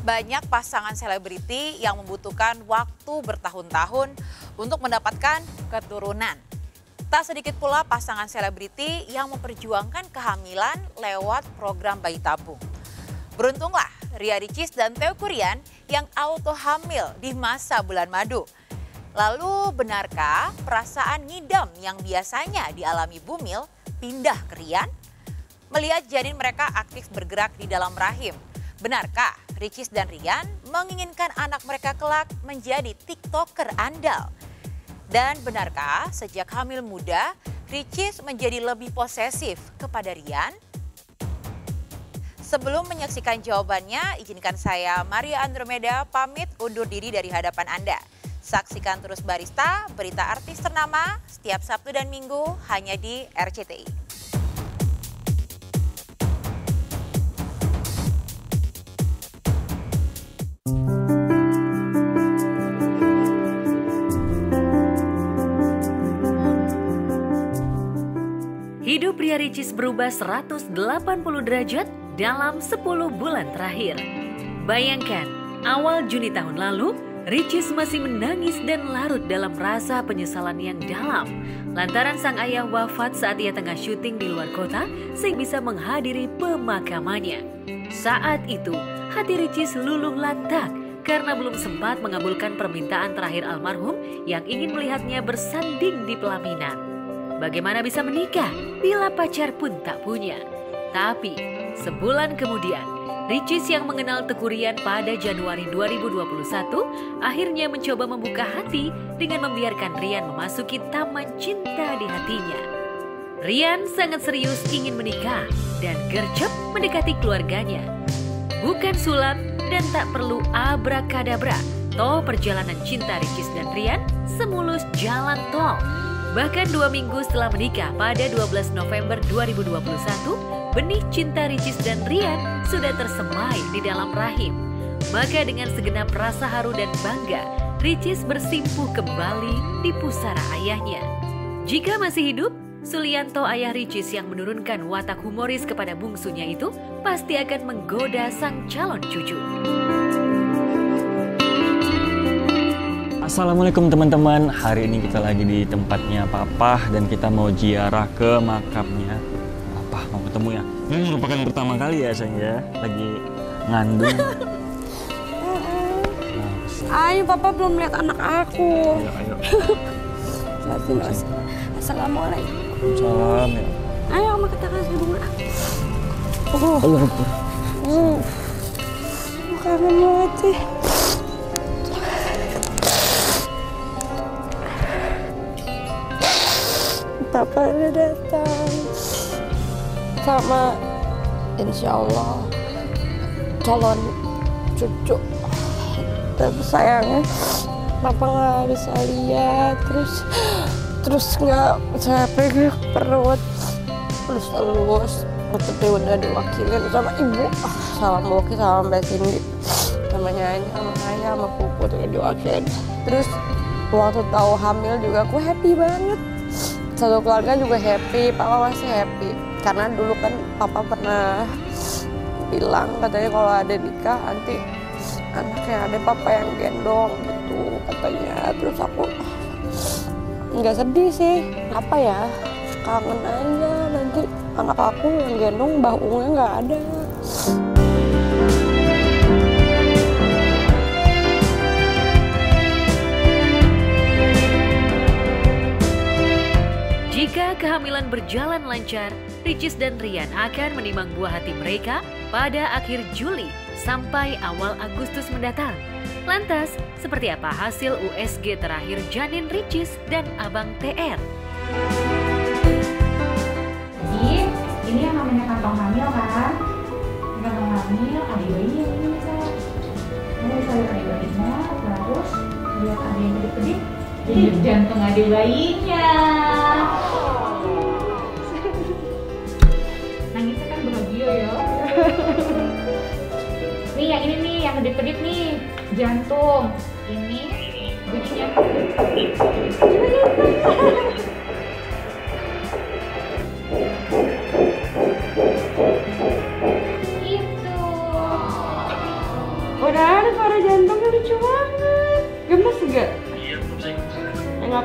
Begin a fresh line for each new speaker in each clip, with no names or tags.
Banyak pasangan selebriti yang membutuhkan waktu bertahun-tahun untuk mendapatkan keturunan. Tak sedikit pula pasangan selebriti yang memperjuangkan kehamilan lewat program bayi tabung. Beruntunglah Ria Ricis dan Theo Kurian yang auto hamil di masa bulan madu. Lalu benarkah perasaan ngidam yang biasanya dialami Bumil pindah ke Rian? Melihat janin mereka aktif bergerak di dalam rahim, benarkah Ricis dan Rian menginginkan anak mereka kelak menjadi TikToker andal? Dan benarkah sejak hamil muda, Ricis menjadi lebih posesif kepada Rian? Sebelum menyaksikan jawabannya, izinkan saya Maria Andromeda pamit undur diri dari hadapan Anda. Saksikan terus Barista, berita artis ternama setiap Sabtu dan Minggu hanya di RCTI.
Hidup Ria Ricis berubah 180 derajat dalam 10 bulan terakhir. Bayangkan, awal Juni tahun lalu, Ricis masih menangis dan larut dalam rasa penyesalan yang dalam lantaran sang ayah wafat saat ia tengah syuting di luar kota sehingga bisa menghadiri pemakamannya. Saat itu, hati Ricis luluh lantak karena belum sempat mengabulkan permintaan terakhir almarhum yang ingin melihatnya bersanding di pelaminan. Bagaimana bisa menikah bila pacar pun tak punya? Tapi sebulan kemudian, Ricis yang mengenal Theo Kurian pada Januari 2021 akhirnya mencoba membuka hati dengan membiarkan Rian memasuki taman cinta di hatinya. Rian sangat serius ingin menikah dan gercep mendekati keluarganya. Bukan sulap dan tak perlu abrakadabra, toh perjalanan cinta Ricis dan Rian semulus jalan tol. Bahkan 2 minggu setelah menikah pada 12 November 2021, benih cinta Ricis dan Rian sudah tersemai di dalam rahim. Maka dengan segenap rasa haru dan bangga, Ricis bersimpuh kembali di pusara ayahnya. Jika masih hidup, Sulianto ayah Ricis yang menurunkan watak humoris kepada bungsunya itu pasti akan menggoda sang calon cucu.
Assalamualaikum teman-teman, hari ini kita lagi di tempatnya Papa dan kita mau ziarah ke makamnya Papa, mau ketemu ya. Ini merupakan pertama kali ya sayang ya, lagi ngandung.
Ayo Papa belum lihat anak aku.
Ayo.
Assalamualaikum.
Salam ya.
Ayo Mama kita kasih bunga. Kangen banget sih. Papa udah datang sama insya Allah calon cucu tersayangnya. Papa nggak bisa lihat, terus nggak saya pegang perut, terus tapi udah diwakilin sama ibu, salam wakil sama Mbak Cindy, namanya ini sama saya sama Pupu tuh diwakilin. Terus waktu tahu hamil juga aku happy banget. Satu keluarga juga happy, Papa masih happy. Karena dulu kan Papa pernah bilang katanya kalau ada nikah nanti anaknya ada Papa yang gendong gitu katanya. Terus aku nggak sedih sih, apa ya, kangen aja nanti anak aku yang gendong Mbah Unge nggak ada.
Jika kehamilan berjalan lancar, Ricis dan Rian akan menimang buah hati mereka pada akhir Juli sampai awal Agustus mendatang. Lantas, seperti apa hasil USG terakhir janin Ricis dan Abang TR?
Jadi, ini yang namanya kantong hamil kan? Kantong hamil, ada bayi yang ini kan? Kamu bisa lihat ada bayinya, terus lihat ada yang kedip-kedip. Denyut jantung ada bayinya. Nangisnya kan bahagia ya. Nih yang ini nih, yang kedip-kedip nih, jantung. Ini bunyinya.
Udah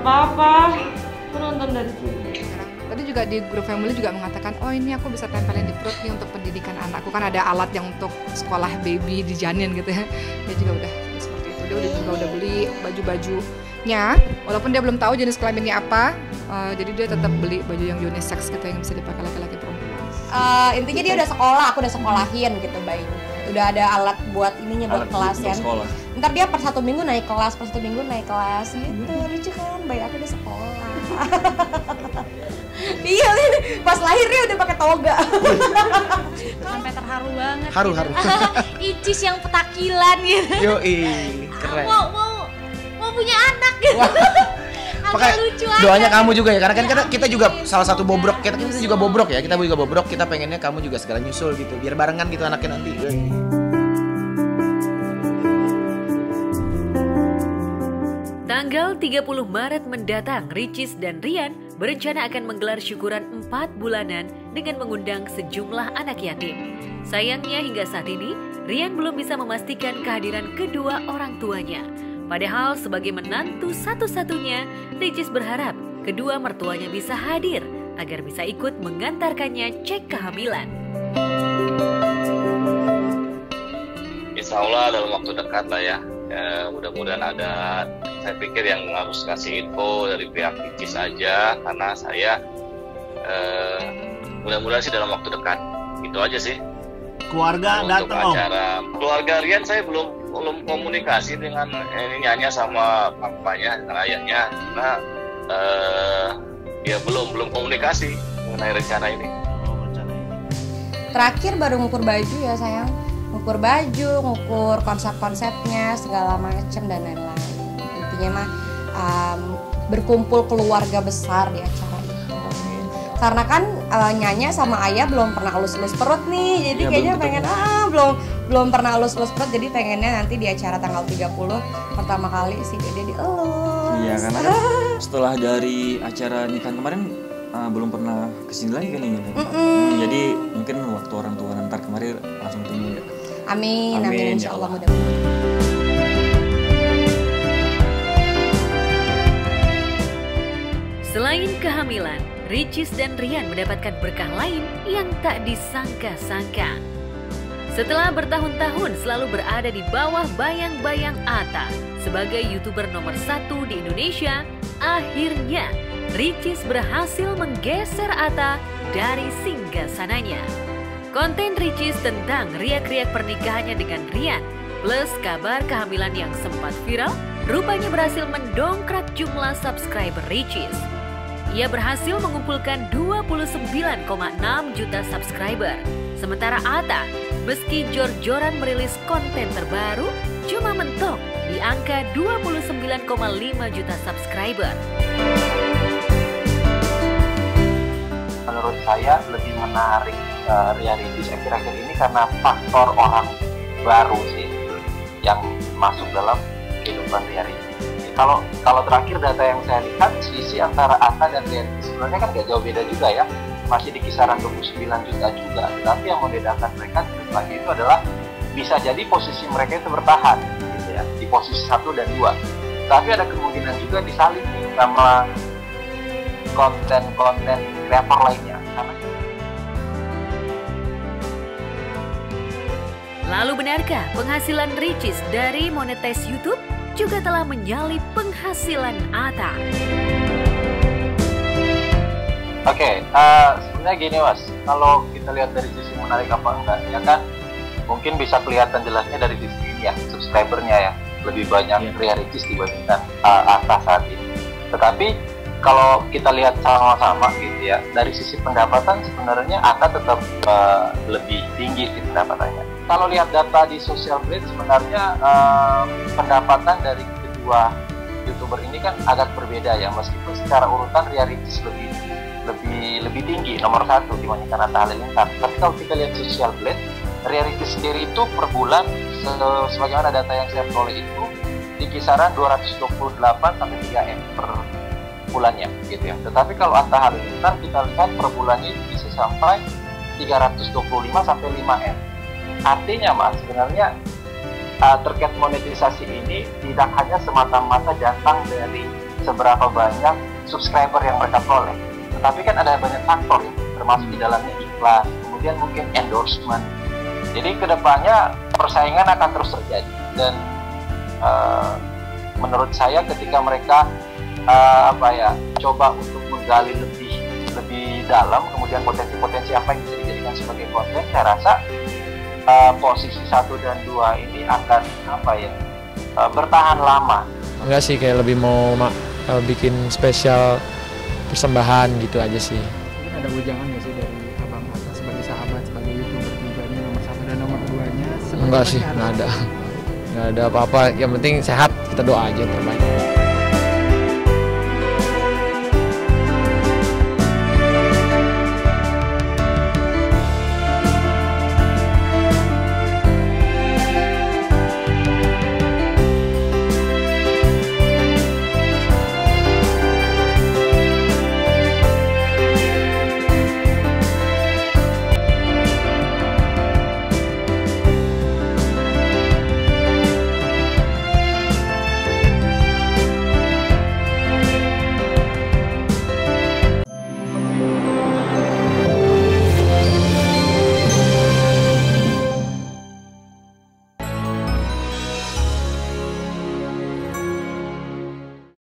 apa-apa. Aku nonton dari sini.
Tadi juga di grup family juga mengatakan, oh ini aku bisa tempelin di perut nih untuk pendidikan anakku, kan ada alat yang untuk sekolah baby di janin gitu ya. Dia juga udah seperti itu, dia juga udah beli baju-bajunya, walaupun dia belum tahu jenis kelaminnya apa, jadi dia tetap beli baju yang unisex gitu yang bisa dipakai laki-laki perempuan.
Intinya dia udah sekolah, aku udah sekolahin gitu bayi. Udah ada alat buat ininya buat kelas kan. Ntar dia per 1 minggu naik kelas gitu. Lucu kan, bayi aku udah sekolah. Iya, pas lahir dia udah pakai toga.
Sampai terharu banget.
Haru.
Icis yang petakilan gitu.
Yoi, keren.
Mau punya anak gitu.
Makanya
lucu
doanya kamu juga ya, karena kan kita juga salah satu bobrok, kita juga bobrok ya, kita juga bobrok, kita pengennya kamu juga segala nyusul gitu, biar barengan gitu anaknya nanti.
Tanggal 30 Maret mendatang, Ricis dan Rian berencana akan menggelar syukuran 4 bulanan dengan mengundang sejumlah anak yatim. Sayangnya hingga saat ini, Rian belum bisa memastikan kehadiran kedua orang tuanya. Padahal sebagai menantu satu-satunya, Ricis berharap kedua mertuanya bisa hadir agar bisa ikut mengantarkannya cek kehamilan.
Insya Allah dalam waktu dekat lah ya. Mudah-mudahan ada, saya pikir yang harus kasih info dari pihak Ricis saja, karena saya mudah-mudahan sih dalam waktu dekat. Itu aja sih.
Keluarga datang
acara keluarga Rian saya belum komunikasi dengan nyanyi sama papanya, dengan ayahnya, karena dia belum komunikasi mengenai rencana ini.
Terakhir baru ngukur baju ya sayang. Ngukur baju, ngukur konsep-konsepnya, segala macam dan lain-lain. Intinya mah berkumpul keluarga besar di acara itu. Karena kan Nyanya sama Ayah belum pernah elus-elus perut nih, jadi ya, kayaknya pengen belum pernah elus-elus perut, jadi pengennya nanti di acara tanggal 30 pertama kali si Dede dielus.
Iya, karena kan setelah dari acara nikahan kemarin belum pernah kesini lagi kan ini. Jadi mungkin waktu orang tua ntar kemarin langsung tunggu ya.
Amin insya Allah mudah-mudahan.
Selain kehamilan, Ricis dan Rian mendapatkan berkah lain yang tak disangka-sangka. Setelah bertahun-tahun selalu berada di bawah bayang-bayang Atta sebagai YouTuber nomor 1 di Indonesia, akhirnya Ricis berhasil menggeser Atta dari singgasananya. Konten Ricis tentang riak-riak pernikahannya dengan Rian plus kabar kehamilan yang sempat viral rupanya berhasil mendongkrak jumlah subscriber Ricis. Ia berhasil mengumpulkan 29,6 juta subscriber. Sementara Atta, meski jor-joran merilis konten terbaru, cuma mentok di angka 29,5 juta subscriber.
Menurut saya lebih menarik reality akhir-akhir ini karena faktor orang baru sih yang masuk dalam kehidupan reality. Kalau terakhir data yang saya lihat, selisih antara Atta dan reality sebenarnya kan gak jauh beda juga ya, masih di kisaran 29 juta juga. Tapi yang membedakan mereka lagi itu adalah bisa jadi posisi mereka itu bertahan gitu ya, di posisi 1 dan 2. Tapi ada kemungkinan juga disalip sama konten-konten kreator lainnya.
Lalu benarkah penghasilan Ricis dari monetize YouTube juga telah menyalip penghasilan Atta?
Oke, sebenarnya gini Mas, kalau kita lihat dari sisi menarik apa enggaknya kan mungkin bisa kelihatan jelasnya dari sisi ini ya, subscribernya ya, lebih banyak Ria Ricis dibandingkan Atta saat ini. Tetapi kalau kita lihat sama-sama gitu ya, dari sisi pendapatan sebenarnya Atta tetap lebih tinggi di pendapatannya. Kalau lihat data di Social Blade sebenarnya pendapatan dari kedua YouTuber ini kan agak berbeda ya, meskipun secara urutan Ria Ricis lebih tinggi nomor 1 dibandingkan Atta Halilintar. Tapi kalau kita lihat Social Blade, Ria Ricis sendiri itu per bulan sebagaimana data yang saya peroleh itu di kisaran 228 sampai 3M per bulannya gitu ya. Tetapi kalau Atta Halilintar kita lihat per bulannya bisa sampai 325 sampai 5M. Artinya Mas, sebenarnya terkait monetisasi ini tidak hanya semata-mata datang dari seberapa banyak subscriber yang mereka peroleh. Tetapi kan ada banyak faktor ya, termasuk di dalamnya iklan, kemudian mungkin endorsement. Jadi kedepannya persaingan akan terus terjadi, dan menurut saya ketika mereka coba untuk menggali lebih dalam, kemudian potensi-potensi apa yang bisa dijadikan sebagai konten, saya rasa posisi 1 dan 2 ini akan bertahan lama.
Enggak sih, kayak lebih mau bikin spesial persembahan gitu aja sih.
Mungkin ada ujangan nggak sih dari Abang Hatta sebagai sahabat, sebagai YouTuber juga, ini nomor 1 dan nomor 2-nya?
Enggak sih, nggak ada apa-apa. Yang penting sehat, kita doa aja terbaik.